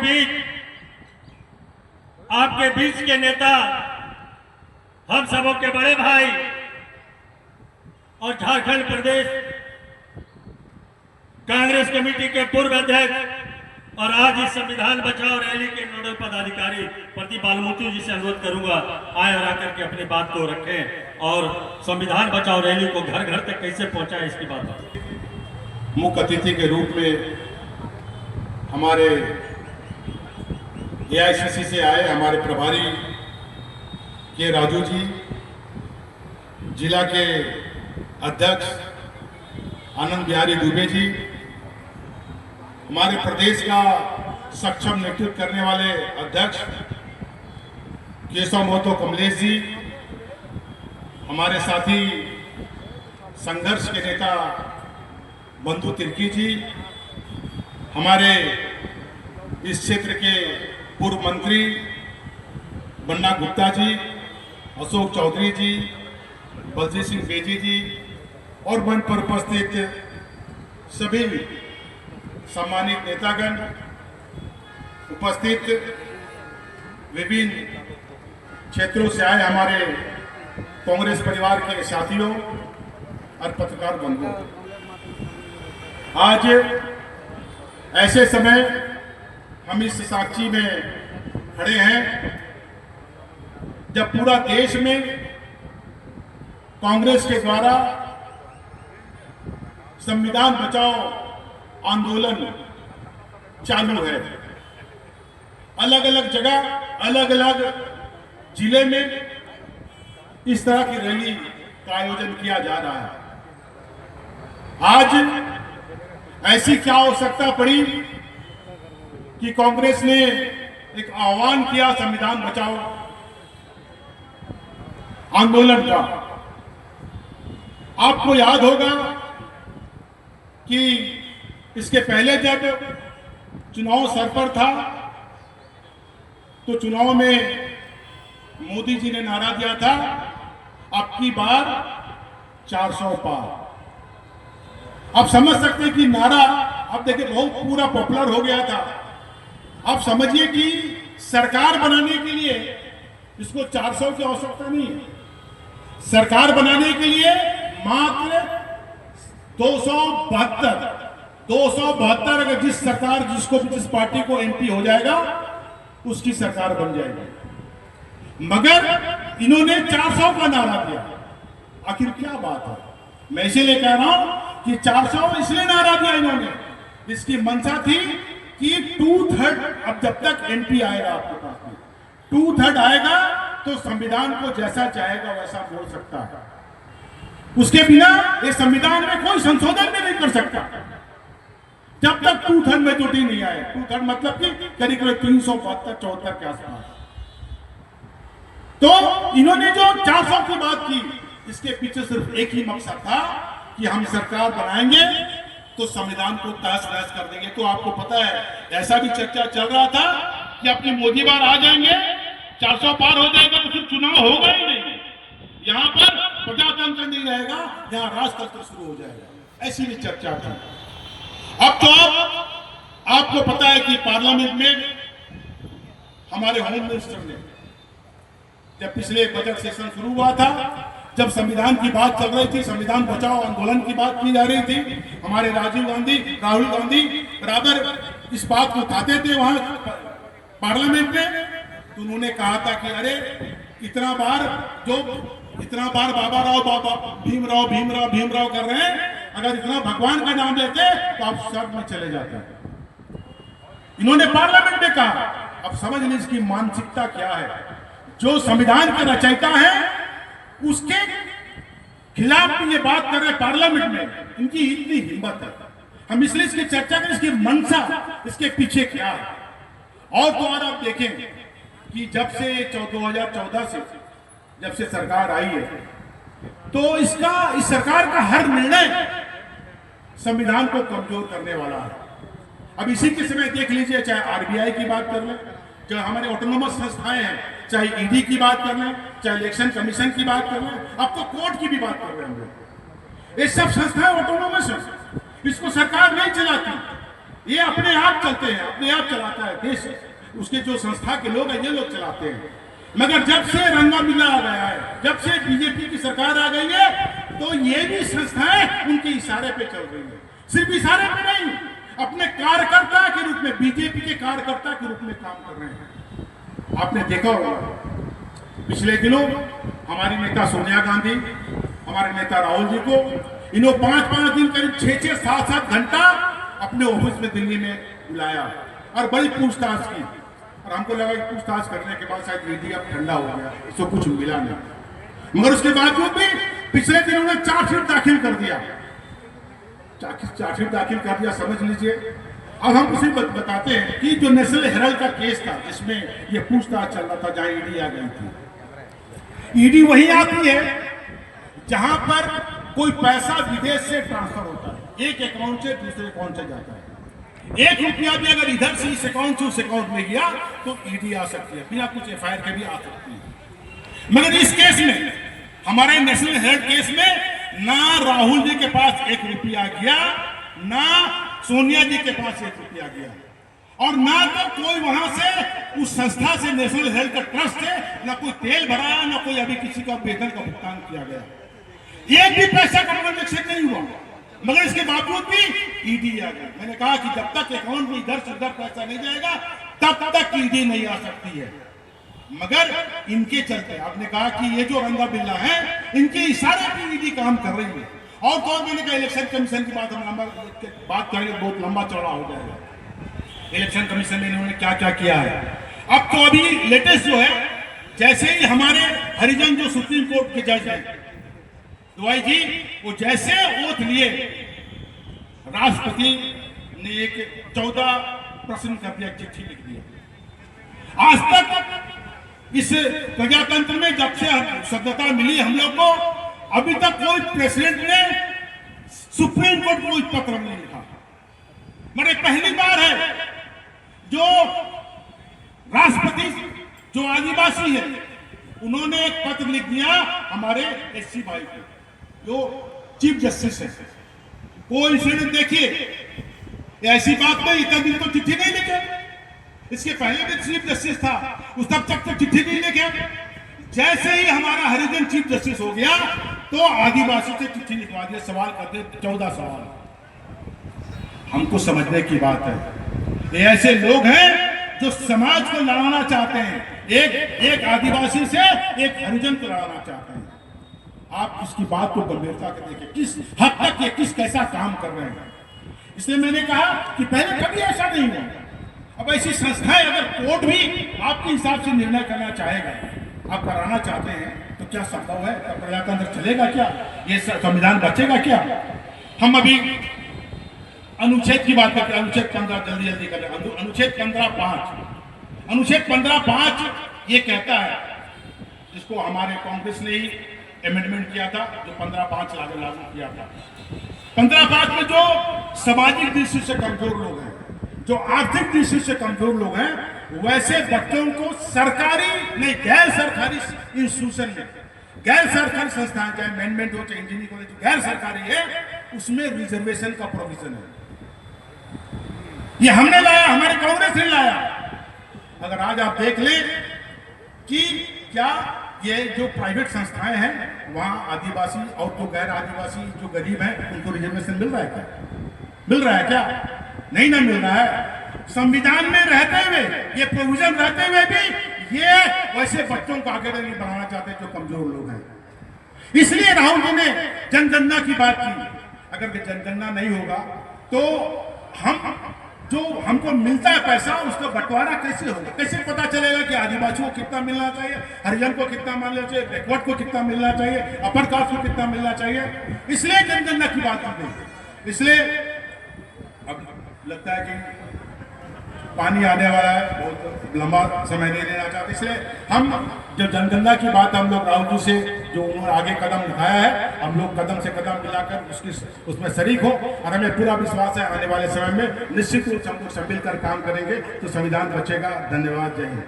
बीच, आपके बीच के नेता, हम सबों के बड़े भाई और झारखंड प्रदेश कांग्रेस कमेटी के पूर्व अध्यक्ष और आज इस संविधान बचाओ रैली के नोडल पदाधिकारी प्रदीप बालमूर्ति जी से अनुरोध करूंगा, आए और आकर के अपनी बात को रखें और संविधान बचाओ रैली को घर घर तक कैसे पहुंचाएं इसकी बात करें। मुख्य अतिथि के रूप में हमारे एआईसीसी से आए हमारे प्रभारी के राजू जी, जिला के अध्यक्ष आनंद बिहारी दुबे जी, हमारे प्रदेश का सक्षम नेतृत्व करने वाले अध्यक्ष केशव महतो कमलेश जी, हमारे साथी संघर्ष के नेता बंधु तिर्की जी, हमारे इस क्षेत्र के पूर्व मंत्री बन्ना गुप्ता जी, अशोक चौधरी जी, बलजीत सिंह बेजी जी और मंच पर उपस्थित सभी सम्मानित नेतागण, उपस्थित विभिन्न क्षेत्रों से आए हमारे कांग्रेस परिवार के साथियों और पत्रकार बंधुओं, आज ऐसे समय हम इस साक्षी में खड़े हैं जब पूरा देश में कांग्रेस के द्वारा संविधान बचाओ आंदोलन चालू है। अलग अलग जगह, अलग अलग जिले में इस तरह की रैली का आयोजन किया जा रहा है। आज ऐसी क्या आवश्यकता पड़ी कि कांग्रेस ने एक आह्वान किया संविधान बचाओ आंदोलन का। आपको याद होगा कि इसके पहले जब चुनाव सर पर था तो चुनाव में मोदी जी ने नारा दिया था, अब की बार 400 पार। आप समझ सकते हैं कि नारा अब देखिए बहुत पूरा पॉपुलर हो गया था। आप समझिए कि सरकार बनाने के लिए इसको 400 की आवश्यकता नहीं है। सरकार बनाने के लिए मात्र 272 अगर जिस सरकार जिस पार्टी को एमपी हो जाएगा उसकी सरकार बन जाएगी, मगर इन्होंने 400 का नारा दिया। आखिर क्या बात है? मैं इसीलिए कह रहा हूं कि 400 इसलिए नारा दिया इन्होंने, इसकी मंशा थी कि 2/3 अब जब तक एमपी आएगा आपके पास में 2/3 आएगा तो संविधान को जैसा चाहेगा वैसा बोल सकता है। उसके बिना इस संविधान में कोई संशोधन भी नहीं कर सकता जब तक 2/3 मेजोरिटी नहीं आए। 2/3 मतलब कि करीब करीब 372-74 के आसपास। तो इन्होंने जो 400 की बात की, इसके पीछे सिर्फ एक ही मकसद था कि हम सरकार बनाएंगे तो संविधान को तहस नहस कर देंगे। तो आपको पता है ऐसा भी चर्चा चल रहा था कि अपनी मोदी बार आ जाएंगे, 400 पार हो जाएगा तो फिर चुनाव होगा ही नहीं, यहाँ पर प्रजातंत्र नहीं रहेगा, यहाँ राजतंत्र शुरू हो जाएगा, ऐसी भी चर्चा थी। अब तो आपको पता है कि पार्लियामेंट में हमारे होम मिनिस्टर ने जब पिछले बजट सेशन शुरू हुआ था, जब संविधान की बात चल रही थी, संविधान बचाओ आंदोलन की बात की जा रही थी, हमारे राजीव गांधी, राहुल गांधी बराबर इस बात को उठाते थे वहां पार्लियामेंट में, तो उन्होंने कहा था कि अरे इतना बार बाबा भीमराव कर रहे हैं, अगर इतना भगवान का नाम लेते तो आप स्वर्ग में चले जाते हैं। इन्होंने पार्लियामेंट में कहा। अब समझ लीजिए इसकी मानसिकता क्या है। जो संविधान के रचयिता है उसके खिलाफ ये बात कर रहे पार्लियामेंट में, इनकी इतनी हिम्मत है। हम इसलिए इसकी चर्चा करें, इसकी मंशा, इसके पीछे क्या है। और तो और आप देखें कि जब से 2014 से जब से सरकार आई है तो इस सरकार का हर निर्णय संविधान को कमजोर करने वाला है। अब इसी के समय देख लीजिए, चाहे आरबीआई की बात कर लें, चाहे हमारे ऑटोनोमस संस्थाएं हैं, चाहे ईडी की बात कर लें, चाहे इलेक्शन कमीशन की बात कर लें, अब तो कोर्ट की भी बात कर रहे हैं हम लोग। ये सब संस्थाएं ऑटोनोमस है, इसको सरकार नहीं चलाती। ये अपने आप चलते हैं, अपने आप चलाता है देश, उसके जो संस्था के लोग हैं ये लोग चलाते हैं। मगर जब से रंगा मिला आ गया है, जब से बीजेपी की सरकार आ गई है, तो ये भी संस्थाएं उनके इशारे पे चल रही है। सिर्फ इशारे पे नहीं, अपने कार्यकर्ता के रूप में, बीजेपी के कार्यकर्ता के रूप में काम कर रहे हैं। आपने देखा होगा पिछले दिनों हमारी नेता सोनिया गांधी, हमारे नेता राहुल जी को इन्होंने 5-5 दिन, करीब 6-6, 7-7 घंटा अपने ऑफिस में दिल्ली में बुलाया और बड़ी पूछताछ की। और हमको लगा कि पूछताछ करने के बाद शायद ईडी अब ठंडा हो गया, इसको कुछ मिला नहीं। मगर उसके बावजूद भी पिछले दिन उन्होंने चार्जशीट दाखिल कर दिया, चार्जशीट दाखिल कर दिया, समझ लीजिए। अब हम उसे बताते हैं कि जो नेशनल हेराल्ड का केस था जिसमें ये पूछताछ चल रहा था, जहां ईडी आ गई थी। ईडी वही आती है जहां पर कोई पैसा विदेश से ट्रांसफर होता है, एक अकाउंट से दूसरे अकाउंट से जाता है। 1 रुपया भी अगर इधर से इस अकाउंट से उस अकाउंट में गया तो ईडी आ सकती है, बिना कुछ एफआईआर के भी आ सकती है। मगर इस केस में, हमारे नेशनल हेराल्ड केस में, ना राहुल जी के पास 1 रुपया गया, ना सोनिया जी के पास 1 रुपया गया, और ना तो कोई वहां से उस संस्था से, नेशनल हेराल्ड का ट्रस्ट से, ना कोई तेल भरा, ना कोई अभी किसी का वेतन का भुगतान किया गया। एक भी पैसा का ट्रांजेक्शन नहीं हुआ, मगर इसके बावजूद भी ईडी आ गई। मैंने कहा कि जब तक अकाउंट में इधर से उधर पैसा नहीं जाएगा तब तक ईडी नहीं आ सकती है। मगर इनके चलते, आपने कहा कि ये जो रंगा बिल्ला है, इनके इशारे पे ईडी काम कर रही है। और तो और मैंने कहा इलेक्शन कमीशन की बात हम बात करेंगे, बहुत लंबा चौड़ा हो जाएगा। इलेक्शन कमीशन ने इन्होंने क्या क्या किया है। अब तो अभी लेटेस्ट जो है, जैसे ही हमारे हरिजन जो सुप्रीम कोर्ट के जज हैं दुआई जी, वो जैसे ओथ लिए, राष्ट्रपति ने एक 14 प्रश्न का भी चिट्ठी लिख दिया। आज तक इस प्रजातंत्र में जब से सभ्यता मिली हम लोग को, अभी तक कोई प्रेसिडेंट ने सुप्रीम कोर्ट को कोई पत्र नहीं लिखा। मगर पहली बार है जो राष्ट्रपति, जो आदिवासी है, उन्होंने एक पत्र लिख दिया हमारे एससी भाई को, जो चीफ जस्टिस है। कोई इंसिडेंट देखिए, ऐसी बात नहीं, इतना दिन तो चिट्ठी नहीं लिखे। इसके पहले भी चीफ जस्टिस था, उस तब तक तो चिट्ठी नहीं लिखे। जैसे ही हमारा हरिजन चीफ जस्टिस हो गया तो आदिवासी से चिट्ठी लिखवा दिया, सवाल कर दिए, 14 सवाल। हमको समझने की बात है, ये ऐसे लोग हैं जो समाज को लड़ाना चाहते हैं, एक आदिवासी से एक हरिजन को लड़ाना चाहते हैं। आप इसकी बात को गंभीरता से देखें, किस हद तक ये किस कैसा काम कर रहे हैं। इसलिए मैंने कहा कि पहले कभी ऐसा नहीं हुआ। अब ऐसी संस्थाएं, अगर कोर्ट भी आपके हिसाब से निर्णय करना चाहेगा, आप कराना चाहते हैं, तो क्या संभव है? तो प्रजातंत्र चलेगा क्या? ये संविधान बचेगा क्या? हम अभी अनुच्छेद की बात करते हैं, अनुच्छेद 15 जल्दी कर रहे हैं। अनुच्छेद 15(5), अनुच्छेद 15(5) ये कहता है, जिसको हमारे कांग्रेस ने ही अमेंडमेंट किया था, जो 15(5) लागू किया था। 15(5) में जो सामाजिक दृष्टि से कमजोर लोग हैं, जो आर्थिक दृष्टि से कमजोर लोग हैं, वैसे बच्चों को सरकारी नहीं, गैर सरकारी इंस्टीट्यूशन में, गैर सरकारी संस्थान, चाहे मैनेजमेंट हो, चाहे इंजीनियरिंग कॉलेज, गैर सरकारी है, उसमें रिजर्वेशन का प्रोविजन है। ये हमने लाया, हमारे कांग्रेस ने लाया। अगर आज आप देख लें कि क्या ये जो प्राइवेट संस्थाएं हैं, वहां आदिवासी और जो गैर आदिवासी जो गरीब हैं, उनको रिजर्वेशन मिल रहा है क्या? मिल रहा है क्या? नहीं ना मिल रहा है। संविधान में रहते हुए, ये प्रोविजन रहते हुए भी ये वैसे बच्चों को आगे नहीं बढ़ाना चाहते जो कमजोर लोग हैं। इसलिए राहुल जी ने जनगणना की बात की। अगर जनगणना नहीं होगा तो हम जो हमको मिलता है पैसा, उसका बंटवारा कैसे होगा? कैसे पता चलेगा कि आदिवासियों को कितना मिलना चाहिए, हरिजन को कितना मिलना चाहिए, बैकवर्ड को कितना मिलना चाहिए, अपर कास्ट को कितना मिलना चाहिए? इसलिए जनगणना की बात की गई। इसलिए अब लगता है कि पानी आने वाला है, बहुत लंबा समय नहीं लेना चाहते। इसलिए हम जो जनगणना की बात, हम लोग राहुल जी से जो उन्होंने आगे कदम उठाया है, हम लोग कदम से कदम मिलाकर उसमें शरीक हो, और हमें पूरा विश्वास है आने वाले समय में निश्चित रूप से हम लोग सब मिलकर काम करेंगे तो संविधान बचेगा। धन्यवाद, जय हिंद।